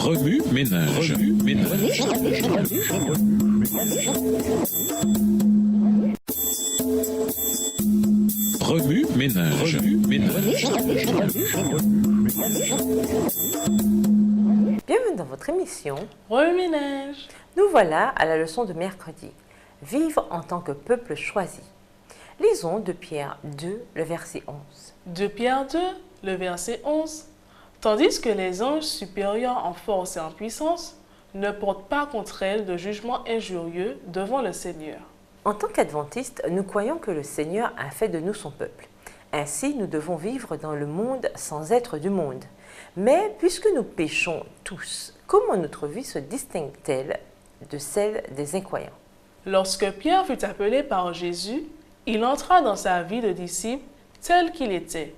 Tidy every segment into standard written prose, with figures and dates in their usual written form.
Remue ménage. Remue ménage. Bienvenue dans votre émission. Remue-ménage. Nous voilà à la leçon de mercredi. Vivre en tant que peuple choisi. Lisons de Pierre 2, le verset 11. De Pierre 2, le verset 11. Tandis que les anges supérieurs en force et en puissance ne portent pas contre elles de jugement injurieux devant le Seigneur. En tant qu'adventistes, nous croyons que le Seigneur a fait de nous son peuple. Ainsi, nous devons vivre dans le monde sans être du monde. Mais puisque nous péchons tous, comment notre vie se distingue-t-elle de celle des incroyants? Lorsque Pierre fut appelé par Jésus, il entra dans sa vie de disciple tel qu'il était.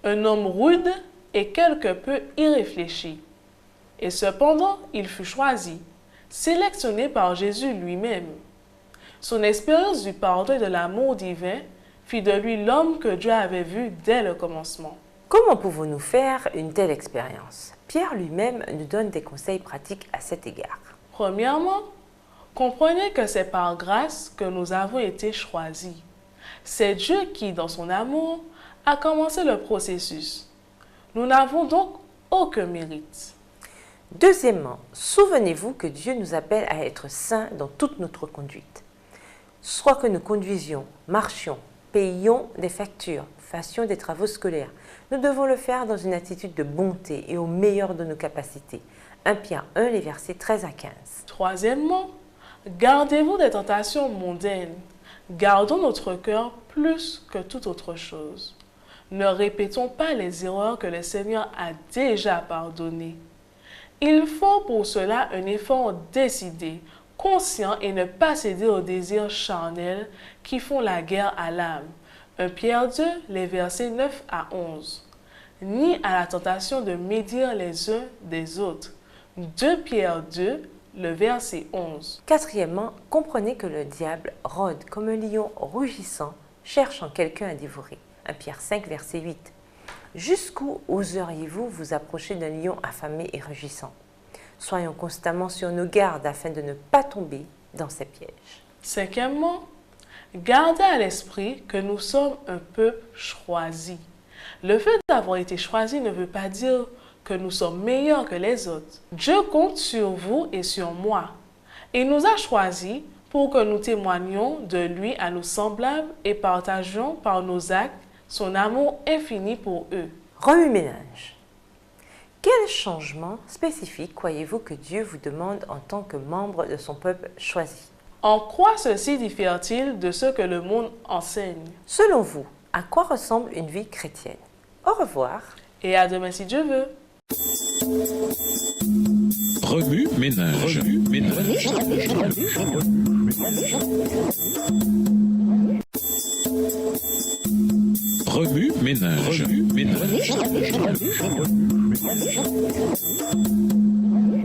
Un homme rude et quelque peu irréfléchi. Et cependant, il fut choisi, sélectionné par Jésus lui-même. Son expérience du pardon et de l'amour divin fit de lui l'homme que Dieu avait vu dès le commencement. Comment pouvons-nous faire une telle expérience? Pierre lui-même nous donne des conseils pratiques à cet égard. Premièrement, comprenez que c'est par grâce que nous avons été choisis. C'est Dieu qui, dans son amour, a commencé le processus. Nous n'avons donc aucun mérite. Deuxièmement, souvenez-vous que Dieu nous appelle à être saints dans toute notre conduite. Soit que nous conduisions, marchions, payions des factures, fassions des travaux scolaires, nous devons le faire dans une attitude de bonté et au meilleur de nos capacités. 1 Pierre 1, les versets 13 à 15. Troisièmement, gardez-vous des tentations mondaines. Gardons notre cœur plus que toute autre chose. Ne répétons pas les erreurs que le Seigneur a déjà pardonnées. Il faut pour cela un effort décidé, conscient et ne pas céder aux désirs charnels qui font la guerre à l'âme. 1 Pierre 2, les versets 9 à 11. Ni à la tentation de médire les uns des autres. 2 Pierre 2, le verset 11. Quatrièmement, comprenez que le diable rôde comme un lion rugissant, cherchant quelqu'un à dévorer. 1 Pierre 5, verset 8. Jusqu'où oseriez-vous vous approcher d'un lion affamé et rugissant? Soyons constamment sur nos gardes afin de ne pas tomber dans ses pièges. Cinquièmement, gardez à l'esprit que nous sommes un peuple choisi. Le fait d'avoir été choisi ne veut pas dire que nous sommes meilleurs que les autres. Dieu compte sur vous et sur moi. Il nous a choisis pour que nous témoignions de lui à nos semblables et partagions par nos actes son amour infini pour eux. Remue-ménage. Quel changement spécifique croyez-vous que Dieu vous demande en tant que membre de son peuple choisi? En quoi ceci diffère-t-il de ce que le monde enseigne? Selon vous, à quoi ressemble une vie chrétienne? Au revoir. Et à demain si Dieu veut. Remue ménage. Remue ménage.